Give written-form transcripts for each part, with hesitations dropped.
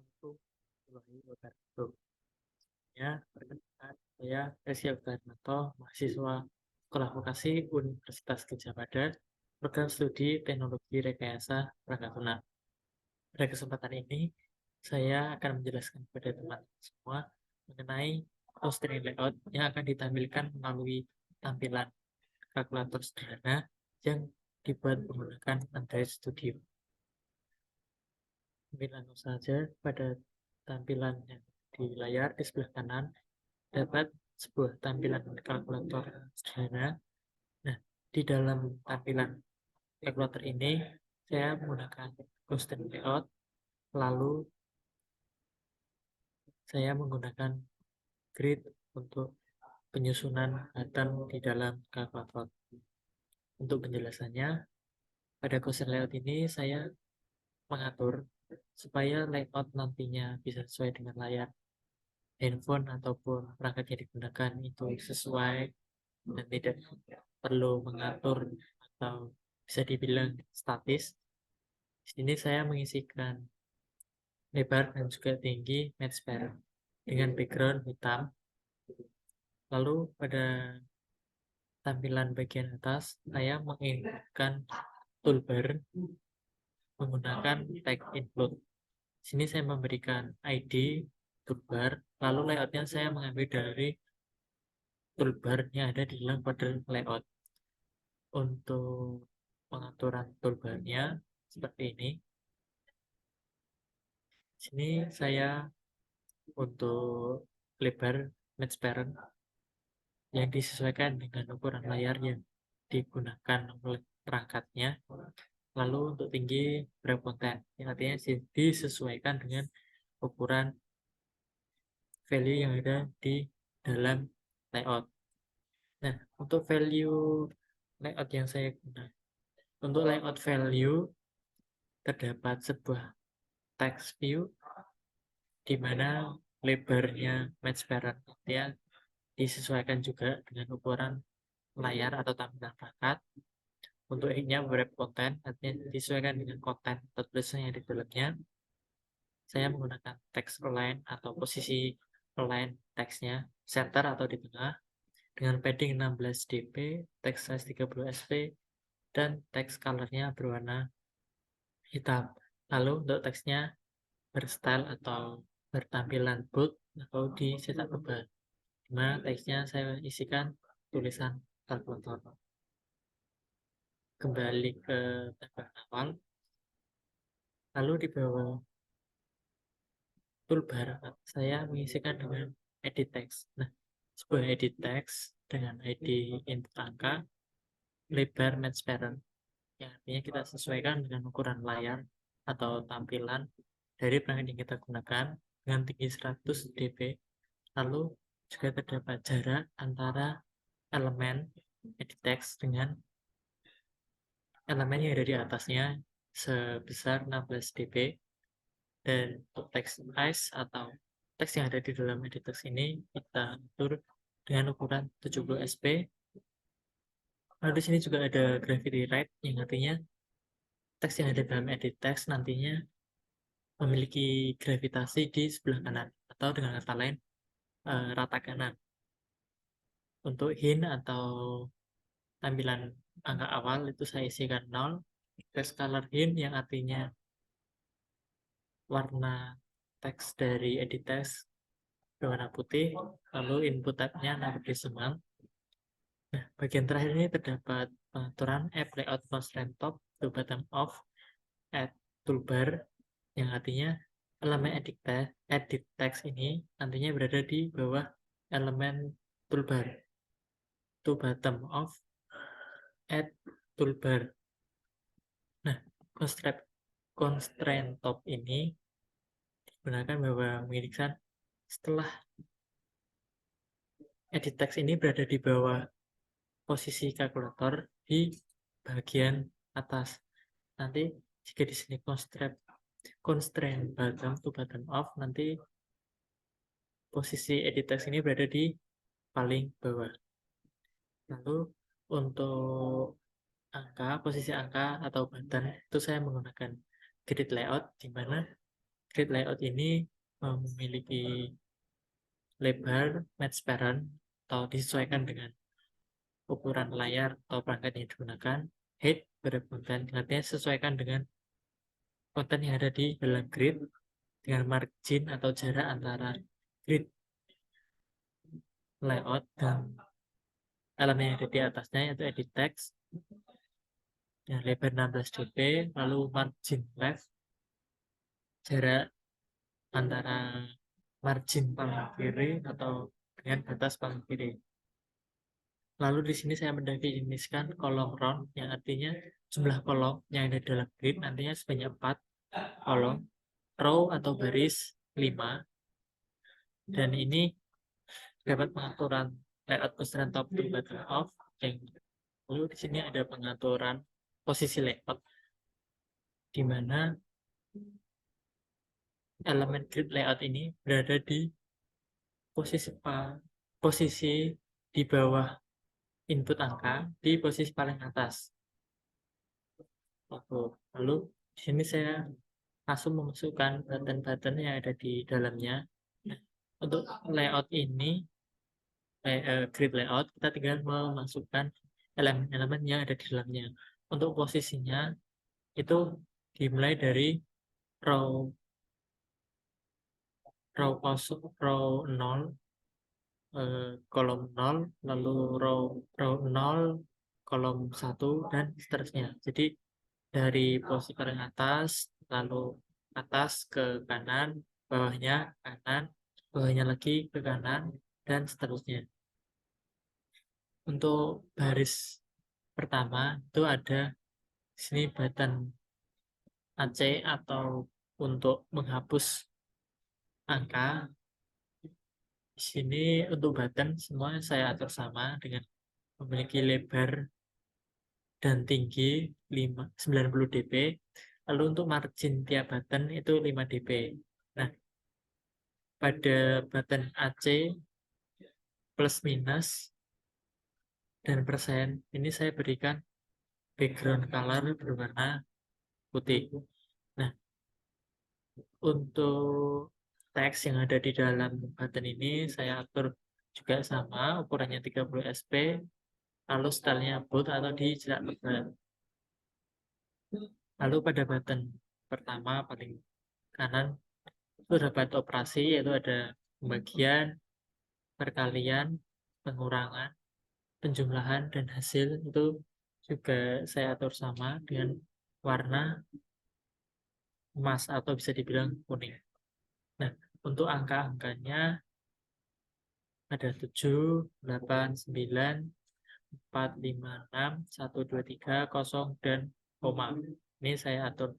Warahmatullahi wabarakatuh. Ya, perkenalkan saya Resi Yogananto, mahasiswa Sekolah Vokasi Universitas Gadjah Mada, program studi Teknologi Rekayasa Perangkat Lunak. Pada kesempatan ini, saya akan menjelaskan kepada teman-teman semua mengenai constraint layout yang akan ditampilkan melalui tampilan kalkulator sederhana yang dibuat menggunakan Android Studio. Langsung saja pada tampilan yang di layar di sebelah kanan dapat sebuah tampilan kalkulator sederhana. Nah, di dalam tampilan kalkulator ini saya menggunakan custom layout, lalu saya menggunakan grid untuk penyusunan button di dalam kalkulator. Untuk penjelasannya, pada custom layout ini saya mengatur supaya layout nantinya bisa sesuai dengan layar handphone ataupun perangkat yang digunakan itu sesuai dan tidak perlu mengatur atau bisa dibilang statis. Di sini saya mengisikan lebar dan juga tinggi match pair dengan background hitam. Lalu pada tampilan bagian atas saya menginputkan toolbar menggunakan tag include. Di sini saya memberikan ID toolbar, lalu layoutnya saya mengambil dari toolbar yang ada di dalam folder layout. Untuk pengaturan toolbarnya seperti ini. Di sini saya untuk lebar match parent yang disesuaikan dengan ukuran layar yang digunakan oleh perangkatnya. Lalu untuk tinggi wrap content yang artinya disesuaikan dengan ukuran value yang ada di dalam layout. Nah, untuk value layout yang saya gunakan, untuk layout value terdapat sebuah text view di mana lebarnya match parent ya disesuaikan juga dengan ukuran layar atau tampilan perangkat. Untuk ini wrap content artinya disesuaikan dengan konten atau tulisan yang di dalamnya. Saya menggunakan text align atau posisi align teksnya center atau di tengah dengan padding 16 dp, text size 30 sp, dan text colornya berwarna hitam. Lalu untuk teksnya berstyle atau bertampilan bold atau dicetak tebal. Dimana teksnya saya isikan tulisan kalkulator. Kembali ke tampilan awal. Lalu di bawah toolbar saya mengisikan dengan edit text. Nah, sebuah edit text dengan ID input angka lebar match parent yang artinya kita sesuaikan dengan ukuran layar atau tampilan dari perangkat yang kita gunakan dengan tinggi 100 dp. Lalu juga terdapat jarak antara elemen edit text dengan elemen yang ada di atasnya sebesar 16 dp. Dan untuk text size atau teks yang ada di dalam edit text ini kita atur dengan ukuran 70 sp. Lalu di sini juga ada gravity right yang artinya teks yang ada dalam edit text nantinya memiliki gravitasi di sebelah kanan atau dengan kata lain rata kanan. Untuk hint atau tampilan angka awal itu saya isikan 0. Text color hint yang artinya warna teks dari edit text berwarna putih, lalu input type-nya number decimal. Nah, bagian terakhir ini terdapat pengaturan app layout constraint top to bottom of add toolbar yang artinya elemen edit text ini nantinya berada di bawah elemen toolbar to bottom of add toolbar. Nah, constraint top ini digunakan bahwa mengindikan setelah edit text ini berada di bawah posisi kalkulator di bagian atas. Nanti jika di sini constraint bottom to bottom off, nanti posisi edit text ini berada di paling bawah. Lalu untuk posisi angka atau button itu saya menggunakan grid layout di mana grid layout ini memiliki lebar match parent atau disesuaikan dengan ukuran layar atau perangkat yang digunakan. Height berat konten, artinya sesuaikan dengan konten yang ada di dalam grid dengan margin atau jarak antara grid layout dan elemen yang ada di atasnya, yaitu edit text yang lebar 16 dp, lalu margin left, jarak antara margin paling kiri atau dengan batas paling kiri. Lalu di sini saya mendefinisikan kolom round, yang artinya jumlah kolom yang ada dalam grid nantinya sebanyak 4 kolom, row atau baris 5, dan ini dapat pengaturan layout constraint top to bottom off. Lalu di sini ada pengaturan posisi layout, di mana elemen grid layout ini berada di posisi di bawah input angka di posisi paling atas. Lalu di sini saya langsung memasukkan button-button yang ada di dalamnya. Untuk layout ini, grid layout, kita tinggal memasukkan elemen-elemen yang ada di dalamnya. Untuk posisinya itu dimulai dari row 0, kolom 0, lalu row 0, kolom 1, dan seterusnya. Jadi dari posisi paling atas, lalu atas ke kanan, bawahnya kanan, bawahnya lagi ke kanan, dan seterusnya. Untuk baris pertama itu ada di sini button AC atau untuk menghapus angka. Di sini untuk button semua saya atur sama dengan memiliki lebar dan tinggi 90 dp. Lalu untuk margin tiap button itu 5 dp. Nah, pada button AC plus minus dan persen ini saya berikan background color berwarna putih. Nah, untuk teks yang ada di dalam button ini saya atur juga sama, ukurannya 30 sp, lalu stylenya bold atau di cetak tebal. Lalu pada button pertama paling kanan itu dapat operasi, yaitu ada pembagian, perkalian, pengurangan, penjumlahan, dan hasil. Itu juga saya atur sama dengan warna emas atau bisa dibilang kuning. Nah, untuk angka-angkanya ada 7, 8, 9, 4, 5, 6, 1, 2, 3, 0, dan koma. Ini saya atur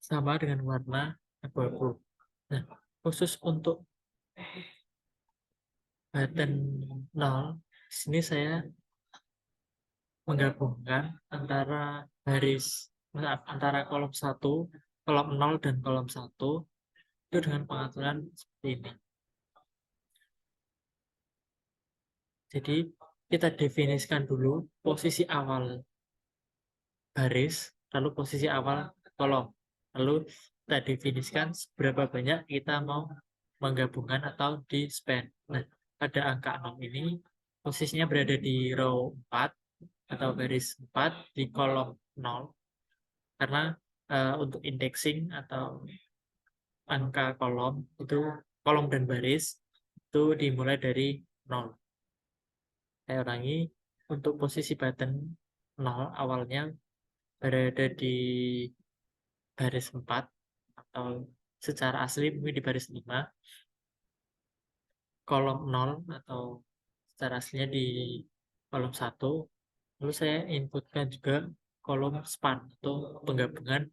sama dengan warna abu-abu. Nah, khusus untuk button 0, di sini saya menggabungkan antara kolom 1, kolom 0, dan kolom 1 itu dengan pengaturan seperti ini. Jadi kita definisikan dulu posisi awal baris, lalu posisi awal kolom, lalu kita definisikan seberapa banyak kita mau menggabungkan atau di span. Nah, pada angka 0 ini posisinya berada di row 4 atau baris 4 di kolom 0, karena untuk indexing atau angka kolom dan baris itu dimulai dari 0. Saya ulangi, untuk posisi button 0 awalnya berada di baris 4 atau secara asli mungkin di baris 5, kolom 0 atau secara aslinya di kolom 1. Lalu saya inputkan juga kolom span atau penggabungan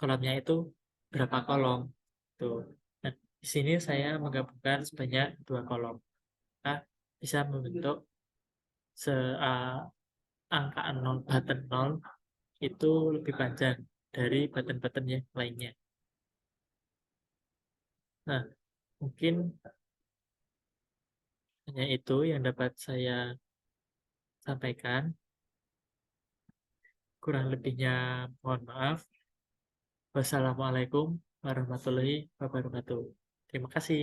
kolomnya itu berapa kolom. Tuh. Nah, di sini saya menggabungkan sebanyak 2 kolom. Nah, bisa membentuk angka 0, button 0 itu lebih panjang dari button-button yang lainnya. Nah, mungkin hanya itu yang dapat saya sampaikan. Kurang lebihnya mohon maaf. Wassalamualaikum warahmatullahi wabarakatuh. Terima kasih.